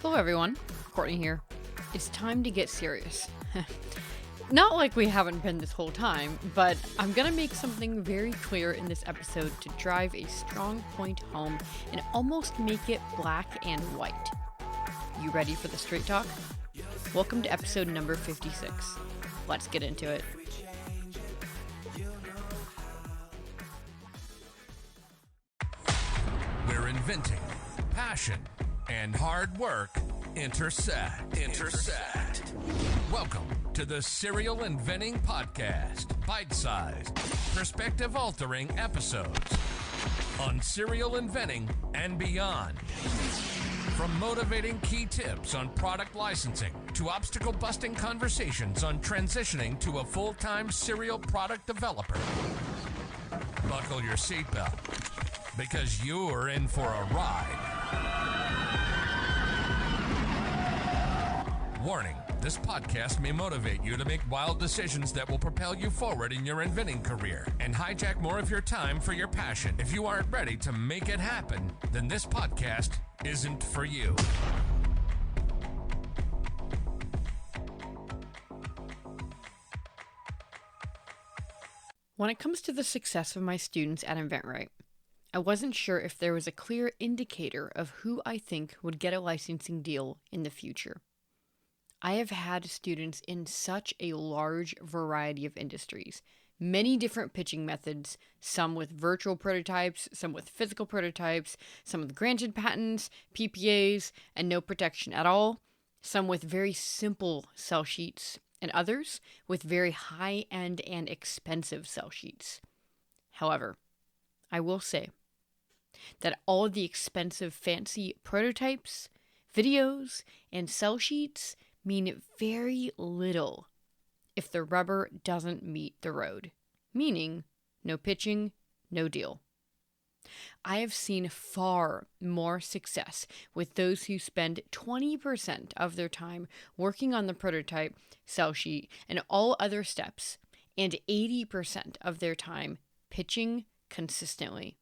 Hello everyone, Courtney here. It's time to get serious. Not like we haven't been this whole time, but I'm gonna make something very clear in this episode to drive a strong point home and almost make it black and white. You ready for the straight talk? Welcome to episode number 56. Let's get into it. Where inventing, passion, and hard work intersect. Welcome to the Serial Inventing Podcast. Bite-sized, perspective-altering episodes on serial inventing and beyond. From motivating key tips on product licensing to obstacle-busting conversations on transitioning to a full-time serial product developer. Buckle your seatbelt, because you're in for a ride. Warning, this podcast may motivate you to make wild decisions that will propel you forward in your inventing career and hijack more of your time for your passion. If you aren't ready to make it happen, then this podcast isn't for you. When it comes to the success of my students at InventRight, I wasn't sure if there was a clear indicator of who I think would get a licensing deal in the future. I have had students in such a large variety of industries, many different pitching methods, some with virtual prototypes, some with physical prototypes, some with granted patents, PPAs, and no protection at all, some with very simple sell sheets, and others with very high-end and expensive sell sheets. However, I will say that all the expensive fancy prototypes, videos, and sell sheets mean very little if the rubber doesn't meet the road, meaning no pitching, no deal. I have seen far more success with those who spend 20% of their time working on the prototype, sell sheet, and all other steps, and 80% of their time pitching consistently.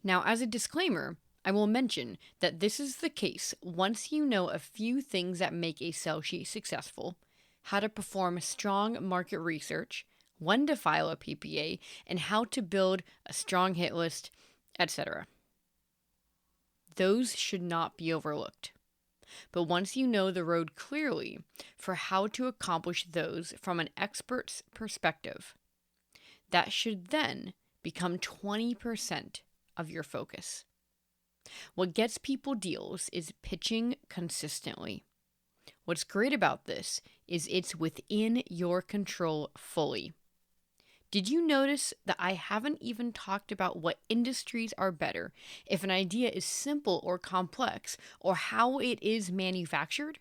Now, as a disclaimer, I will mention that this is the case once you know a few things that make a sell sheet successful, how to perform strong market research, when to file a PPA, and how to build a strong hit list, etc. Those should not be overlooked. But once you know the road clearly for how to accomplish those from an expert's perspective, that should then become 20% of your focus. What gets people deals is pitching consistently. What's great about this is it's within your control fully. Did you notice that I haven't even talked about what industries are better if an idea is simple or complex, or how it is manufactured?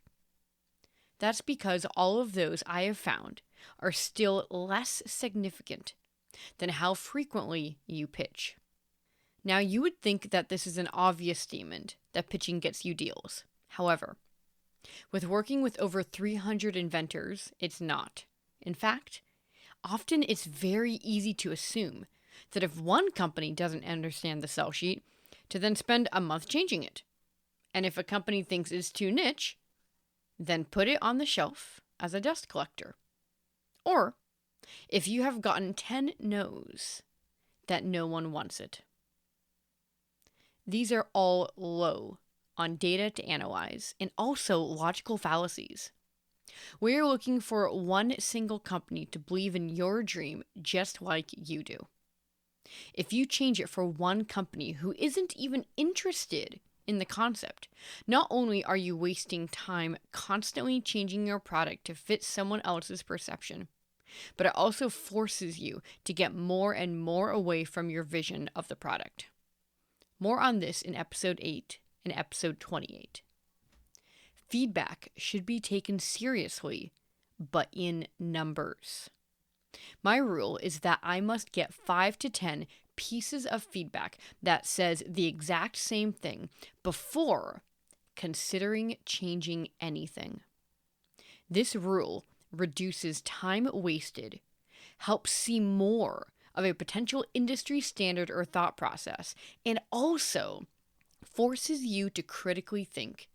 That's because all of those I have found are still less significant than how frequently you pitch. Now, you would think that this is an obvious statement, that pitching gets you deals. However, with working with over 300 inventors, it's not. In fact, often it's very easy to assume that if one company doesn't understand the sell sheet, to then spend a month changing it. And if a company thinks it's too niche, then put it on the shelf as a dust collector. Or, if you have gotten 10 no's, that no one wants it. These are all low on data to analyze and also logical fallacies. We are looking for one single company to believe in your dream just like you do. If you change it for one company who isn't even interested in the concept, not only are you wasting time constantly changing your product to fit someone else's perception, but it also forces you to get more and more away from your vision of the product. More on this in episode 8 and episode 28. Feedback should be taken seriously, but in numbers. My rule is that I must get 5 to 10 pieces of feedback that says the exact same thing before considering changing anything. This rule reduces time wasted, helps see more of a potential industry standard or thought process, and also forces you to critically think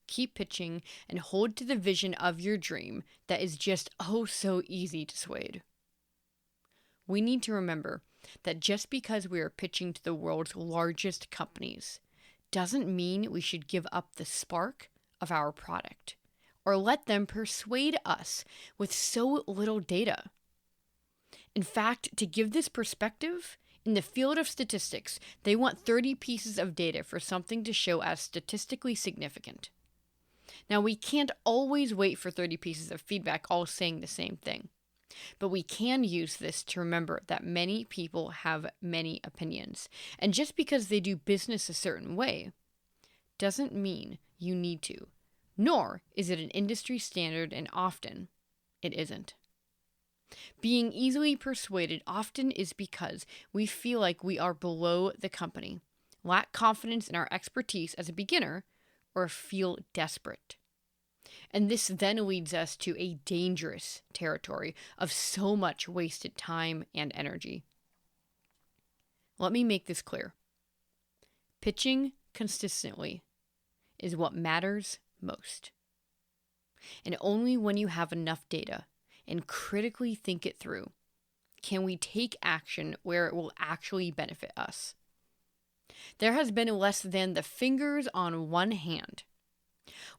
Keep pitching and hold to the vision of your dream that is just oh so easy to sway. We need to remember that just because we are pitching to the world's largest companies doesn't mean we should give up the spark of our product or let them persuade us with so little data. In fact, to give this perspective, in the field of statistics, they want 30 pieces of data for something to show as statistically significant. Now, we can't always wait for 30 pieces of feedback all saying the same thing, but we can use this to remember that many people have many opinions, and just because they do business a certain way doesn't mean you need to, nor is it an industry standard, and often it isn't. Being easily persuaded often is because we feel like we are below the company, lack confidence in our expertise as a beginner, or feel desperate. And this then leads us to a dangerous territory of so much wasted time and energy. Let me make this clear. Pitching consistently is what matters most. And only when you have enough data and critically think it through can we take action where it will actually benefit us. There has been less than the fingers on one hand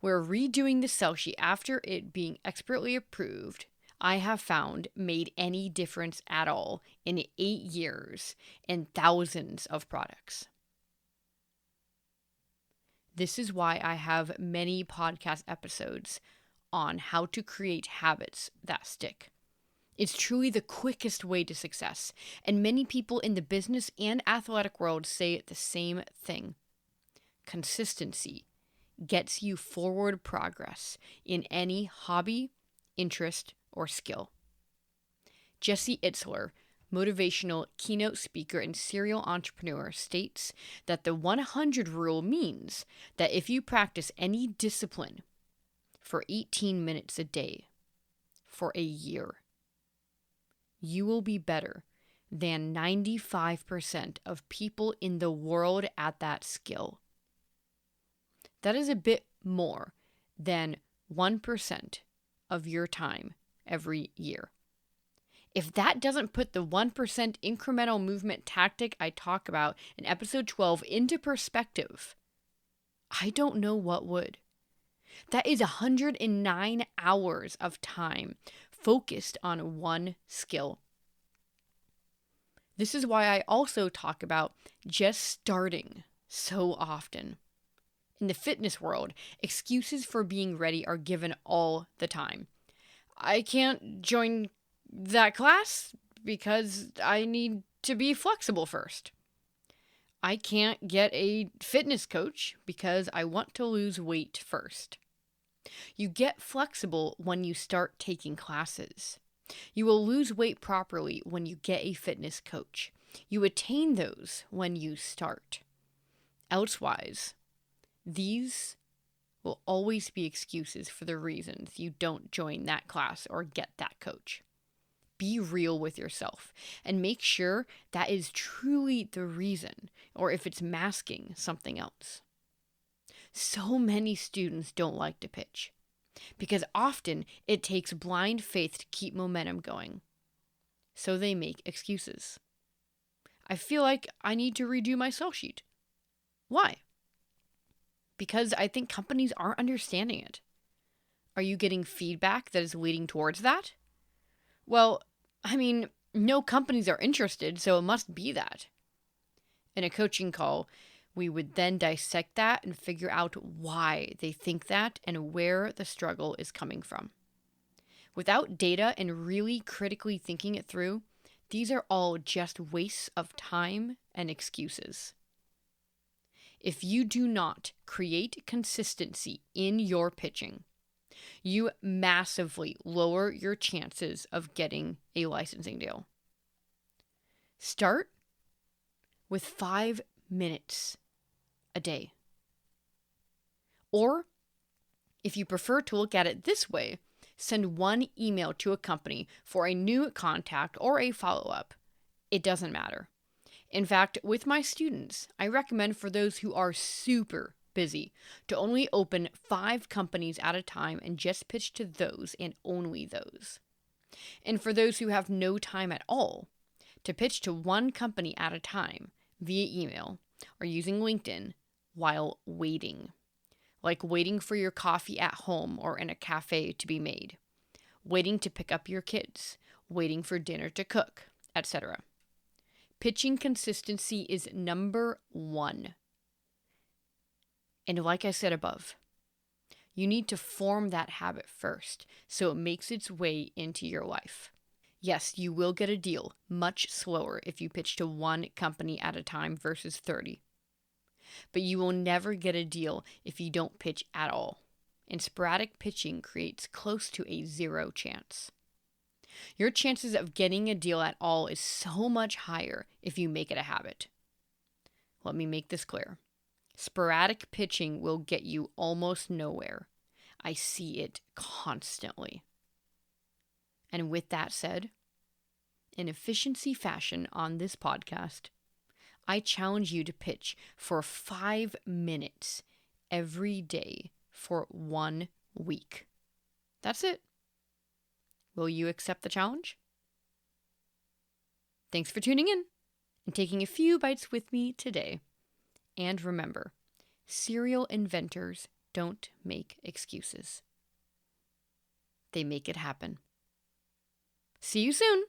where redoing the sell sheet after it being expertly approved, I have found made any difference at all in 8 years and thousands of products. This is why I have many podcast episodes on how to create habits that stick. It's truly the quickest way to success, and many people in the business and athletic world say the same thing. Consistency gets you forward progress in any hobby, interest, or skill. Jesse Itzler, motivational keynote speaker and serial entrepreneur, states that the 100 rule means that if you practice any discipline for 18 minutes a day for a year, you will be better than 95% of people in the world at that skill. That is a bit more than 1% of your time every year. If that doesn't put the 1% incremental movement tactic I talk about in episode 12 into perspective, I don't know what would. That is 109 hours of time focused on one skill. This is why I also talk about just starting so often. In the fitness world, excuses for being ready are given all the time. I can't join that class because I need to be flexible first. I can't get a fitness coach because I want to lose weight first. You get flexible when you start taking classes. You will lose weight properly when you get a fitness coach. You attain those when you start. Elsewise, these will always be excuses for the reasons you don't join that class or get that coach. Be real with yourself and make sure that is truly the reason, or if it's masking something else. So many students don't like to pitch because often it takes blind faith to keep momentum going. So they make excuses. I feel like I need to redo my sell sheet. Why? Because I think companies aren't understanding it. Are you getting feedback that is leading towards that? Well, no companies are interested, so it must be that. In a coaching call, we would then dissect that and figure out why they think that and where the struggle is coming from. Without data and really critically thinking it through, these are all just wastes of time and excuses. If you do not create consistency in your pitching, you massively lower your chances of getting a licensing deal. Start with 5 minutes a day. Or, if you prefer to look at it this way, send one email to a company for a new contact or a follow-up. It doesn't matter. In fact, with my students, I recommend for those who are super busy to only open 5 companies at a time and just pitch to those and only those. And for those who have no time at all, to pitch to one company at a time via email or using LinkedIn while waiting. Like waiting for your coffee at home or in a cafe to be made, waiting to pick up your kids, waiting for dinner to cook, etc. Pitching consistency is number 1. And like I said above, you need to form that habit first so it makes its way into your life. Yes, you will get a deal much slower if you pitch to one company at a time versus 30. But you will never get a deal if you don't pitch at all. And sporadic pitching creates close to a 0 chance. Your chances of getting a deal at all is so much higher if you make it a habit. Let me make this clear. Sporadic pitching will get you almost nowhere. I see it constantly. And with that said, in efficiency fashion on this podcast, I challenge you to pitch for 5 minutes every day for 1 week. That's it. Will you accept the challenge? Thanks for tuning in and taking a few bites with me today. And remember, serial inventors don't make excuses. They make it happen. See you soon.